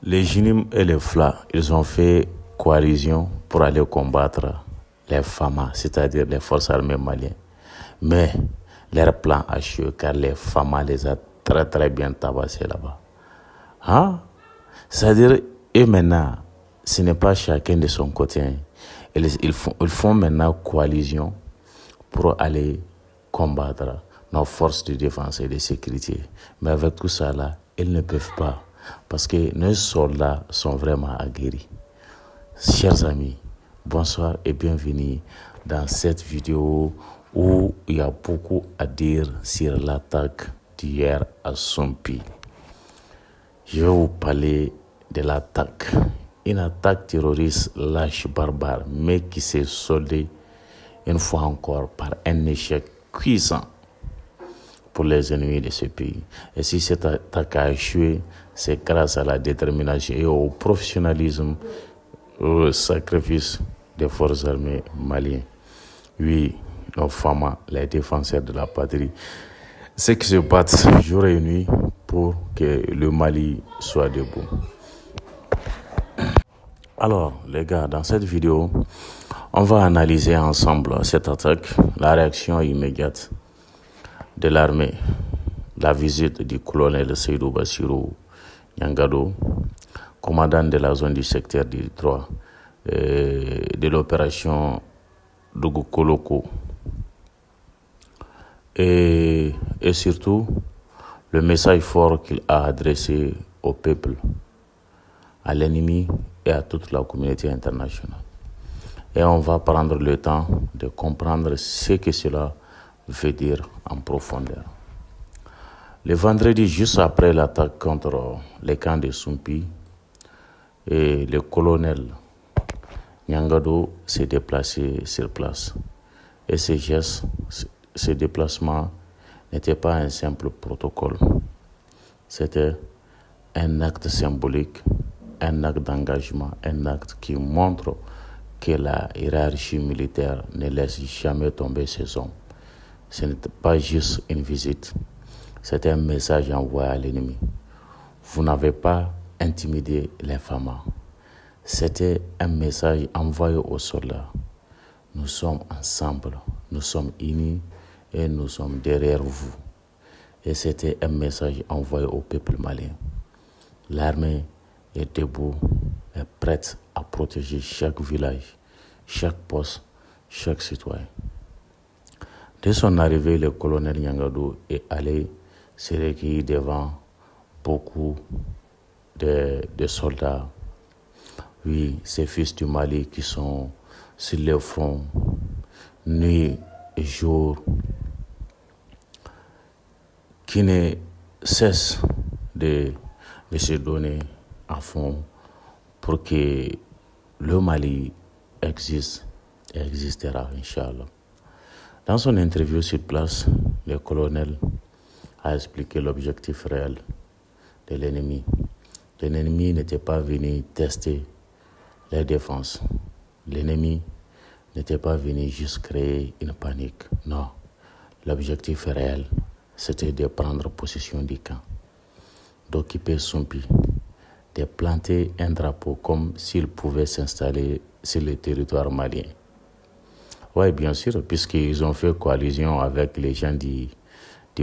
Les JNIM et les FLA, ils ont fait coalition pour aller combattre les FAMA, c'est-à-dire les forces armées maliennes. Mais leur plan a échoué car les FAMA les a très bien tabassés là-bas. Hein? C'est-à-dire, et maintenant, ce n'est pas chacun de son côté. Ils font maintenant coalition pour aller combattre nos forces de défense et de sécurité. Mais avec tout ça là, ils ne peuvent pas parce que nos soldats sont vraiment aguerris. Chers amis, bonsoir et bienvenue dans cette vidéo où il y a beaucoup à dire sur l'attaque d'hier à Sompi. Je vais vous parler de l'attaque. Une attaque terroriste lâche barbare, mais qui s'est soldée une fois encore par un échec cuisant pour les ennemis de ce pays. Et si cette attaque a échoué, c'est grâce à la détermination et au professionnalisme, au sacrifice des forces armées maliennes. Oui, nos femmes, les défenseurs de la patrie, ceux qui se battent jour et nuit pour que le Mali soit debout. Alors, les gars, dans cette vidéo, on va analyser ensemble cette attaque, la réaction immédiate de l'armée, la visite du colonel Seydou Bassirou Niangado, commandant de la zone du secteur du 3, de l'opération Dougou-Koloko, et surtout le message fort qu'il a adressé au peuple, à l'ennemi et à toute la communauté internationale. Et on va prendre le temps de comprendre ce que cela veut dire en profondeur. Le vendredi, juste après l'attaque contre les camps de Sompi, et le colonel Niangado s'est déplacé sur place. Et ces gestes, ces déplacements n'étaient pas un simple protocole. C'était un acte symbolique, un acte d'engagement, un acte qui montre que la hiérarchie militaire ne laisse jamais tomber ses hommes. Ce n'était pas juste une visite, c'était un message envoyé à l'ennemi. Vous n'avez pas intimidé les femmes. C'était un message envoyé aux soldats. Nous sommes ensemble, nous sommes unis et nous sommes derrière vous. Et c'était un message envoyé au peuple malien. L'armée est debout, est prête à protéger chaque village, chaque poste, chaque citoyen. Dès son arrivée, le colonel Niangado est allé se recueillir devant beaucoup de soldats. Oui, ces fils du Mali qui sont sur le front, nuit et jour, qui ne cessent de se donner à fond pour que le Mali existe et existera, Inch'Allah. Dans son interview sur place, le colonel a expliqué l'objectif réel de l'ennemi. L'ennemi n'était pas venu tester les défenses. L'ennemi n'était pas venu juste créer une panique. Non, l'objectif réel, c'était de prendre possession du camp, d'occuper Sompi, de planter un drapeau comme s'il pouvait s'installer sur le territoire malien. Oui, bien sûr, puisqu'ils ont fait coalition avec les gens du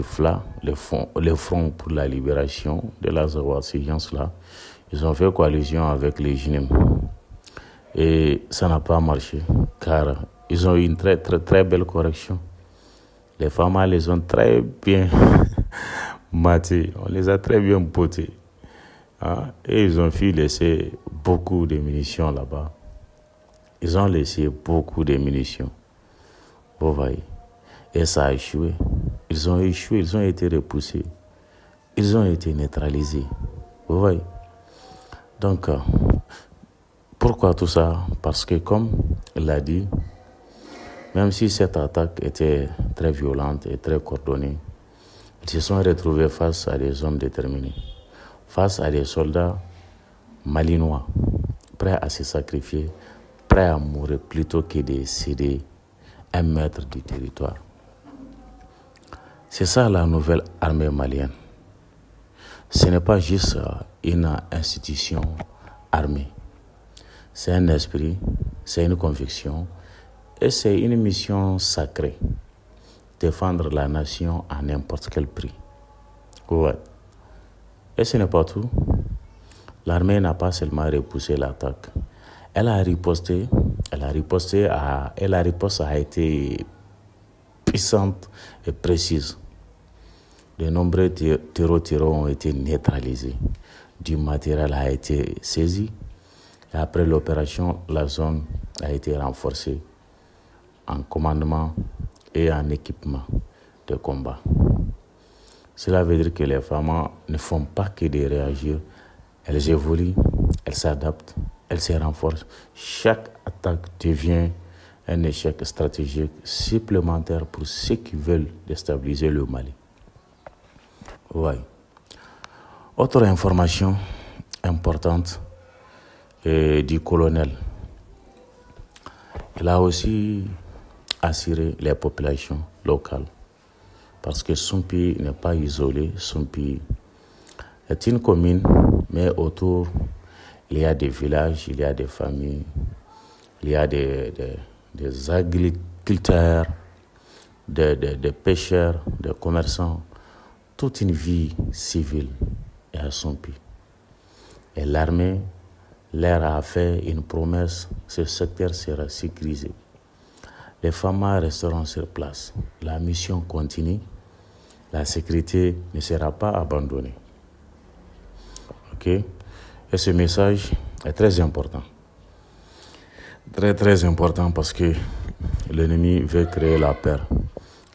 FLA, le Front pour la libération de l'Azawad, ces gens-là. Ils ont fait coalition avec les JNIM. Et ça n'a pas marché, car ils ont eu une très belle correction. Les femmes les ont très bien matés, on les a très bien potés. Hein? Et ils ont fait laisser beaucoup de munitions là-bas. Ils ont laissé beaucoup de munitions. Vous voyez. Et ça a échoué. Ils ont échoué, ils ont été repoussés. Ils ont été neutralisés. Vous voyez. Donc, pourquoi tout ça? Parce que comme il l'a dit, même si cette attaque était très violente et très coordonnée, ils se sont retrouvés face à des hommes déterminés, face à des soldats malinois, prêts à se sacrifier, prêts à mourir plutôt que de céder un mètre du territoire. C'est ça la nouvelle armée malienne. ce n'est pas juste une institution armée. C'est un esprit, c'est une conviction et c'est une mission sacrée. Défendre la nation à n'importe quel prix. Ouais. Et ce n'est pas tout. L'armée n'a pas seulement repoussé l'attaque. La riposte a été puissante et précise. De nombreux terreaux ont été neutralisés. Du matériel a été saisi. Et après l'opération, la zone a été renforcée en commandement et en équipement de combat. Cela veut dire que les femmes ne font pas que de réagir. Elles évoluent, elles s'adaptent, elles se renforcent. Chaque attaque devient un échec stratégique supplémentaire pour ceux qui veulent déstabiliser le Mali. Ouais. Autre information importante du colonel. Il a aussi assuré les populations locales parce que Sumpi n'est pas isolé. Sumpi est une commune, mais autour, il y a des villages, il y a des familles, il y a des agriculteurs, des pêcheurs, des commerçants. Toute une vie civile est à Sumpi. Et l'armée leur a fait une promesse, ce secteur sera sécurisé. Les femmes resteront sur place. La mission continue. La sécurité ne sera pas abandonnée. Ok? Et ce message est très important. Très, très important parce que l'ennemi veut créer la peur.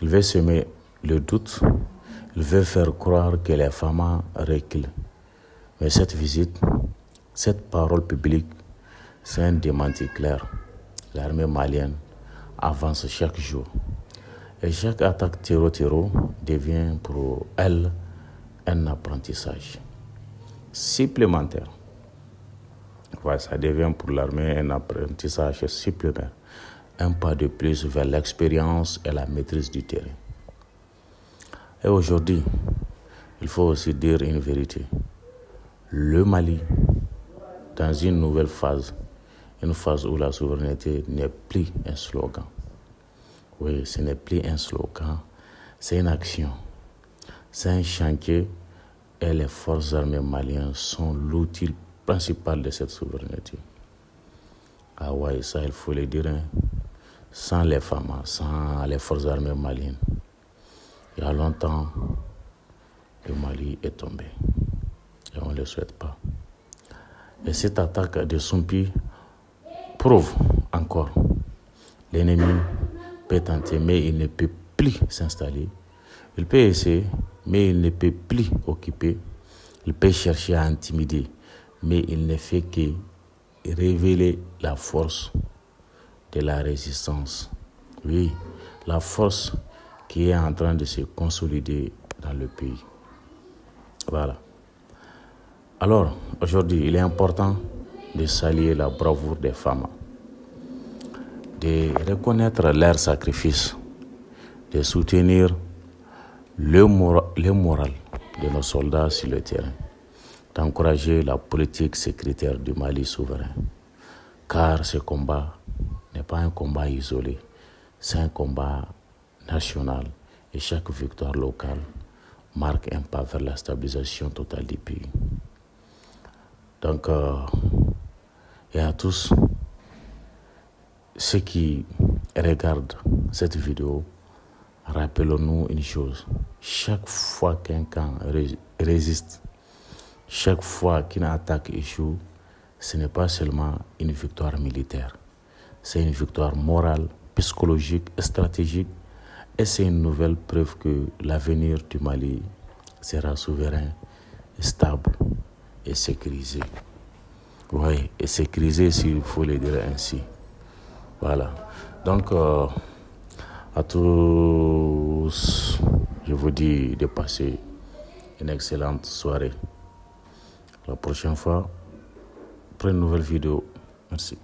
Il veut semer le doute. Il veut faire croire que les femmes reculent. Mais cette visite, cette parole publique, c'est un démenti clair. L'armée malienne avance chaque jour. Et chaque attaque terreau devient pour elle un apprentissage supplémentaire. Ouais, ça devient pour l'armée un apprentissage supplémentaire. Un pas de plus vers l'expérience et la maîtrise du terrain. Et aujourd'hui, il faut aussi dire une vérité. Le Mali, dans une nouvelle phase, une phase où la souveraineté n'est plus un slogan. Oui, ce n'est plus un slogan, c'est une action. C'est un chantier et les forces armées maliennes sont l'outil principal de cette souveraineté. Ah ouais, ça il faut le dire, hein. Sans les femmes, sans les forces armées maliennes, il y a longtemps, le Mali est tombé. Et on ne le souhaite pas. Et cette attaque de Sumpi prouve encore l'ennemi peut tenter, mais il ne peut plus s'installer. Il peut essayer, mais il ne peut plus occuper. Il peut chercher à intimider, mais il ne fait que révéler la force de la résistance. Oui, la force qui est en train de se consolider dans le pays. Voilà. Alors, aujourd'hui, il est important de saluer la bravoure des femmes, de reconnaître leur sacrifice, de soutenir le moral de nos soldats sur le terrain, d'encourager la politique sécuritaire du Mali souverain. Car ce combat n'est pas un combat isolé, c'est un combat national et chaque victoire locale marque un pas vers la stabilisation totale du pays. Donc, et à tous ceux qui regardent cette vidéo, rappelons-nous une chose. Chaque fois qu'un camp résiste, chaque fois qu'une attaque échoue, ce n'est pas seulement une victoire militaire. C'est une victoire morale, psychologique, stratégique. Et c'est une nouvelle preuve que l'avenir du Mali sera souverain, stable et sécurisé. Oui, et sécurisé s'il faut le dire ainsi. Voilà. Donc, à tous, je vous dis de passer une excellente soirée. La prochaine fois, pour une nouvelle vidéo. Merci.